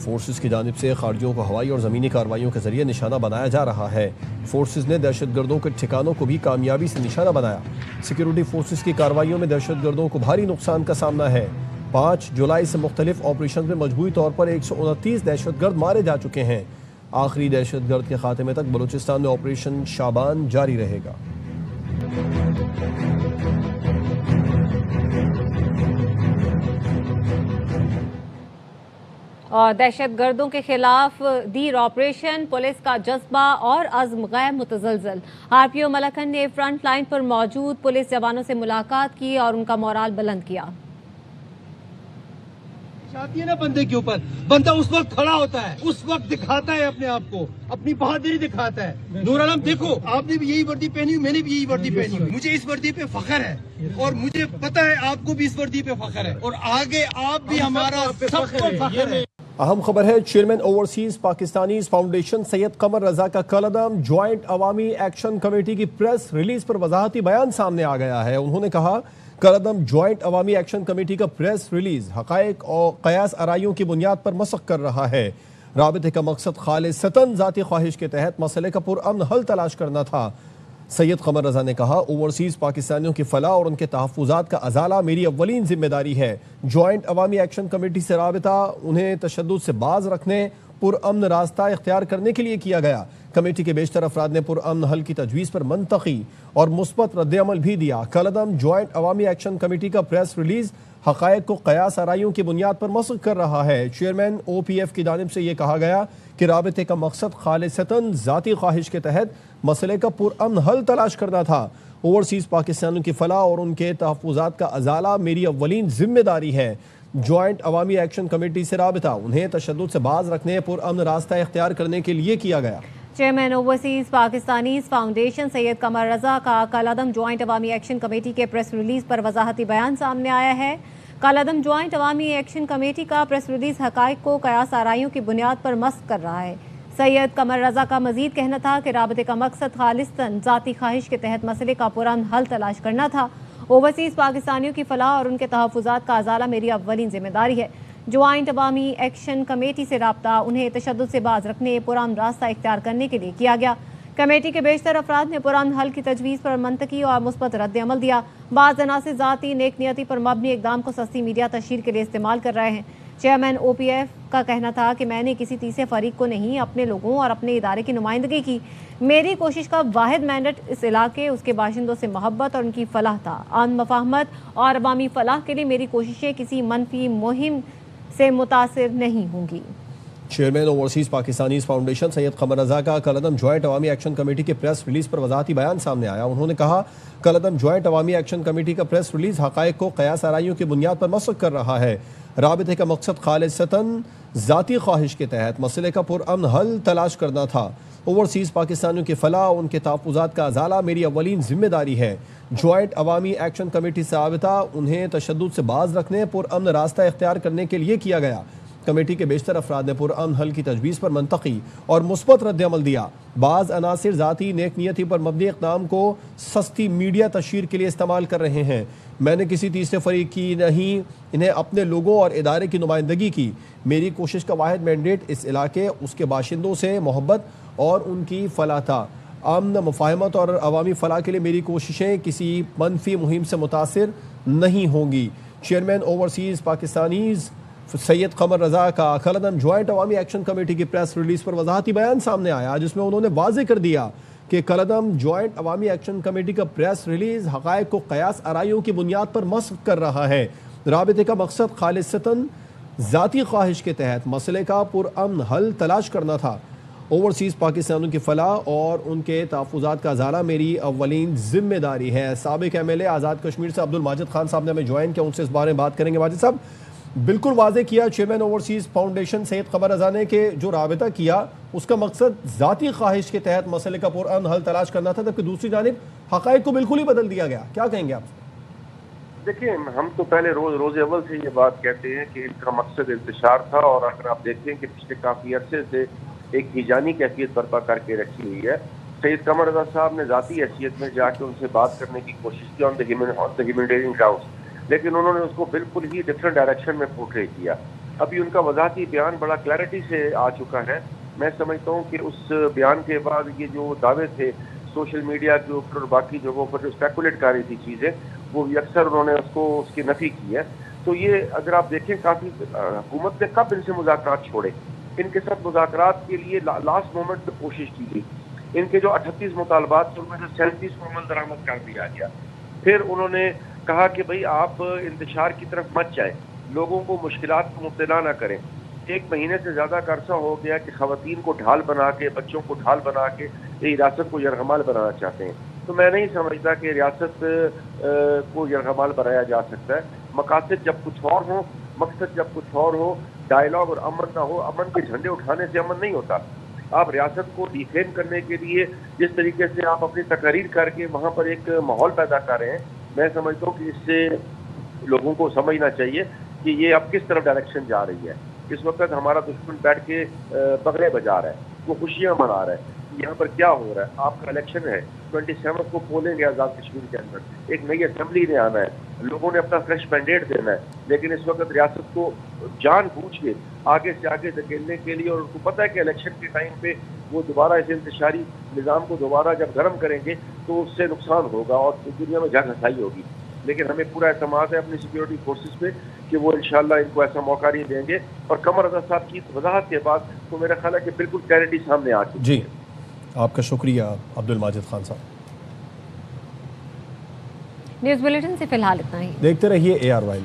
Forces کی جانب سے خارجیوں کو ہوائی اور زمینی کارروائیوں کے ذریعے نشانہ بنایا جا رہا ہے۔ فورسز نے دہشت گردوں کے ٹھکانوں کو بھی کامیابی سے نشانہ بنایا۔ سیکیورٹی فورسز کی کارروائیوں میں دہشت گردوں کو بھاری نقصان کا سامنا ہے۔ 5 جولائی سے مختلف آپریشن میں مجموعی طور پر 129 دہشت گرد مارے جا چکے ہیں۔ آخری دہشت گرد کے خاتمے تک بلوچستان میں آپریشن شابان جاری رہے گا۔ اور دہشت گردوں کے خلاف دیر آپریشن، پولیس کا جذبہ اور عزم غیر متزلزل۔ RPO ملکن نے فرنٹ لائن پر موجود پولیس جوانوں سے ملاقات کی اور ان کا مورال بلند کیا۔ آتی ہے نا بندے کے اوپر، بندہ اس وقت کھڑا ہوتا ہے، اس وقت دکھاتا ہے اپنے آپ کو، اپنی بہادری دکھاتا ہے۔ نور عالم دیکھو، آپ نے بھی یہی وردی پہنی ہوئی، میں نے بھی یہی وردی پہنی ہوئی، مجھے اس وردی پہ فخر ہے اور مجھے پتا ہے آپ کو بھی اس وردی پہ فخر ہے اور آگے آپ بھی ہمارا سب کو فخر ہے۔ اہم خبر ہے، چیئرمین اوورسیز پاکستانیز فاؤنڈیشن سید قمر رضا کا کالعدم جوائنٹ عوامی ایکشن کمیٹی کی پریس ریلیز پر وضاحتی بیان سامنے آ گیا ہے۔ انہوں نے کہا، کالعدم جوائنٹ عوامی ایکشن کمیٹی کا پریس ریلیز حقائق اور قیاس آرائیوں کی بنیاد پر مسخ کر رہا ہے۔ رابطے کا مقصد خالصتاً ذاتی خواہش کے تحت مسئلے کا پرامن حل تلاش کرنا تھا۔ سید قمر رضا نے کہا، اوورسیز پاکستانیوں کی فلاح اور ان کے تحفظات کا ازالہ میری اولین ذمہ داری ہے۔ جوائنٹ عوامی ایکشن کمیٹی سے رابطہ انہیں تشدد سے باز رکھنے، پرامن راستہ اختیار کرنے کے لیے کیا گیا۔ کمیٹی کے بیشتر افراد نے پرامن حل کی تجویز پر منطقی اور مثبت رد عمل بھی دیا۔ کالعدم جوائنٹ عوامی ایکشن کمیٹی کا پریس ریلیز حقائق کو قیاس آرائیوں کی بنیاد پر مسخ کر رہا ہے۔ چیئرمین OPF کی جانب سے یہ کہا گیا کہ رابطے کا مقصد خالصتاً ذاتی خواہش کے تحت مسئلے کا پرامن حل تلاش کرنا تھا۔ اوورسیز پاکستانیوں کی فلاح اور ان کے تحفظات کا ازالہ میری اولین ذمہ داری ہے۔ جوائنٹ عوامی ایکشن کمیٹی سے رابطہ انہیں تشدد سے باز رکھنے، پرامن راستہ اختیار کرنے کے لیے کیا گیا۔ چیئرمین اوورسیز پاکستانیز فاؤنڈیشن سید قمر رضا کا کالعدم جوائنٹ عوامی ایکشن کمیٹی کے پریس ریلیز پر وضاحتی بیان سامنے آیا ہے۔ کالعدم جوائنٹ عوامی ایکشن کمیٹی کا پریس ریلیز حقائق کو قیاس آرائیوں کی بنیاد پر مسخ کر رہا ہے۔ سید قمر رضا کا مزید کہنا تھا کہ رابطے کا مقصد خالصتاً ذاتی خواہش کے تحت مسئلے کا پرامن حل تلاش کرنا تھا۔ اوورسیز پاکستانیوں کی فلاح اور ان کے تحفظات کا ازالہ میری اولین ذمہ داری ہے۔ جوائنٹ عوامی ایکشن کمیٹی سے رابطہ انہیں تشدد سے باز رکھنے، پرامن راستہ اختیار کرنے کے لیے کیا گیا۔ کمیٹی کے بیشتر افراد نے پرامن حل کی تجویز پر منطقی اور مثبت رد عمل دیا۔ بعض عناصر ذاتی نیک نیتی پر مبنی اقدام کو سستی میڈیا تشہیر کے لیے استعمال کر رہے ہیں۔ چیئرمین OPF کا کہنا تھا کہ میں نے کسی تیسرے فریق کو نہیں، اپنے لوگوں اور اپنے ادارے کی نمائندگی کی۔ میری کوشش کا واحد مینڈیٹ اس علاقے، اس کے باشندوں سے محبت اور ان کی فلاح تھا۔ امن، مفاہمت اور عوامی فلاح کے لیے میری کوششیں کسی منفی مہم سے متاثر نہیں ہوں گی۔ چیئرمین اوورسیز پاکستانیز فاؤنڈیشن سید قمر رضا کا کالعدم جوائنٹ عوامی ایکشن کمیٹی کے پریس ریلیز پر وضاحتی بیان سامنے آیا۔ انہوں نے کہا، کالعدم جوائنٹ عوامی ایکشن کمیٹی کا پریس ریلیز حقائق کو قیاس آرائیوں کی بنیاد پر مسخ کر رہا ہے۔ رابطے کا مقصد خالصتاً ذاتی خواہش کے تحت مسئلے کا پرامن حل تلاش کرنا تھا۔ اوورسیز پاکستانیوں کی فلاح اور ان کے تحفظات کا ازالہ میری اولین ذمہ داری ہے۔ جوائنٹ عوامی ایکشن کمیٹی سے رابطہ انہیں تشدد سے باز رکھنے، پرامن راستہ اختیار کرنے کے لیے کیا گیا۔ کمیٹی کے بیشتر افراد نے پرامن حل کی تجویز پر منطقی اور مثبت رد عمل دیا۔ بعض عناصر ذاتی نیک نیتی پر مبنی اقدام کو سستی میڈیا تشہیر کے لیے استعمال کر رہے ہیں۔ میں نے کسی تیسرے فریق کی نہیں، انہیں اپنے لوگوں اور ادارے کی نمائندگی کی۔ میری کوشش کا واحد مینڈیٹ اس علاقے، اس کے باشندوں سے محبت اور ان کی فلاح تھا۔ امن، مفاہمت اور عوامی فلاح کے لیے میری کوششیں کسی منفی مہم سے متاثر نہیں ہوں گی۔ چیئرمین اوورسیز پاکستانیز سید قمر رضا کا کالعدم جوائنٹ عوامی ایکشن کمیٹی کی پریس ریلیز پر وضاحتی بیان سامنے آیا، جس میں انہوں نے واضح کر دیا کہ کالعدم جوائنٹ عوامی ایکشن کمیٹی کا پریس ریلیز حقائق کو قیاس آرائیوں کی بنیاد پر مسخ کر رہا ہے۔ رابطے کا مقصد خالصتاً ذاتی خواہش کے تحت مسئلے کا پرامن حل تلاش کرنا تھا۔ اوورسیز پاکستانیوں کی فلاح اور ان کے تحفظات کا ازالہ میری اولین ذمہ داری ہے۔ سابق MLA آزاد کشمیر سے عبد الماجد خان صاحب نے ہمیں جوائن کیا، ان سے اس بارے میں بات کریں گے۔ ماجد صاحب، بالکل واضح کیا چیئرمین اوورسیز فاؤنڈیشن سید قمر رضا نے کہ جو رابطہ کیا اس کا مقصد ذاتی خواہش کے تحت مسئلے کا پرامن حل تلاش کرنا تھا، جبکہ دوسری جانب حقائق کو بالکل ہی بدل دیا گیا۔ کیا کہیں گے آپ؟ دیکھیں، ہم تو پہلے روز اول سے یہ بات کہتے ہیں کہ ان کا مقصد انتشار تھا، اور اگر آپ دیکھیں کہ پچھلے کافی عرصے سے ایک ہیجانی کیفیت برپا کر کے رکھی ہوئی ہے۔ سید قمر رضا صاحب نے ذاتی حیثیت میں جا کے ان سے بات کرنے کی کوشش کی آن دا ہیومینٹیرین گراؤنڈس، لیکن انہوں نے اس کو بالکل ہی ڈفرینٹ ڈائریکشن میں پورٹری کیا۔ ابھی ان کا وضاحتی بیان بڑا کلیئرٹی سے آ چکا ہے. میں سمجھتا ہوں کہ اس بیان کے بعد یہ جو دعوے تھے سوشل میڈیا کے اوپر اور باقی جگہوں پر جو اسپیکولیٹ کر رہی تھی چیزیں، وہ بھی اکثر انہوں نے اس کی نفی کی ہے. تو یہ اگر آپ دیکھیں کافی حکومت نے کب ان سے مذاکرات چھوڑے، ان کے ساتھ مذاکرات کے لیے لاسٹ مومنٹ پہ کوشش کی گئی. ان کے جو 38 مطالبات تھے ان میں سے 37 کو عمل درآمد کر دیا گیا. پھر انہوں نے کہا کہ بھئی آپ انتشار کی طرف مت جائیں، لوگوں کو مشکلات کو مبتلا نہ کریں. 1 مہینے سے زیادہ کا عرصہ ہو گیا کہ خواتین کو ڈھال بنا کے، بچوں کو ڈھال بنا کے یہ ریاست کو یرغمال بنانا چاہتے ہیں. تو میں نہیں سمجھتا کہ ریاست کو یرغمال بنایا جا سکتا ہے. مقاصد جب کچھ اور ہوں، مقصد جب کچھ اور ہو، ڈائلاگ اور امن نہ ہو. امن کے جھنڈے اٹھانے سے امن نہیں ہوتا. آپ ریاست کو ڈیفیم کرنے کے لیے جس طریقے سے آپ اپنی تقاریر کر کے وہاں پر ایک ماحول پیدا کر رہے ہیں، میں سمجھتا ہوں کہ اس سے لوگوں کو سمجھنا چاہیے کہ یہ اب کس طرف ڈائریکشن جا رہی ہے. اس وقت ہمارا دشمن بیٹھ کے بغلے بجا رہا ہے، وہ خوشیاں منا رہا ہے. یہاں پر کیا ہو رہا ہے؟ آپ کا الیکشن ہے، 27 کو پولیں گے آزاد کشمیر کے اندر، ایک نئی اسمبلی نے آنا ہے، لوگوں نے اپنا فریش مینڈیٹ دینا ہے. لیکن اس وقت ریاست کو جان بوجھ کے آگے سے آگے دھکیلنے کے لیے، اور ان کو پتہ ہے کہ الیکشن کے ٹائم پہ وہ دوبارہ اس انتشاری نظام کو دوبارہ جب گرم کریں گے تو اس سے نقصان ہوگا اور دنیا میں جنگ ہنسائی ہوگی. لیکن ہمیں پورا اعتماد ہے اپنی سیکیورٹی فورسز پہ کہ وہ انشاءاللہ ان کو ایسا موقع نہیں دیں گے. اور قمر رضا صاحب کی وضاحت کے بعد تو میرا خیال ہے کہ بالکل کلیئرٹی سامنے آ چکی ہے. جی، آپ کا شکریہ عبد الماجد خان صاحب. نیوز بلیٹن سے فی الحال اتنا ہی. دیکھتے رہیے AR وائل.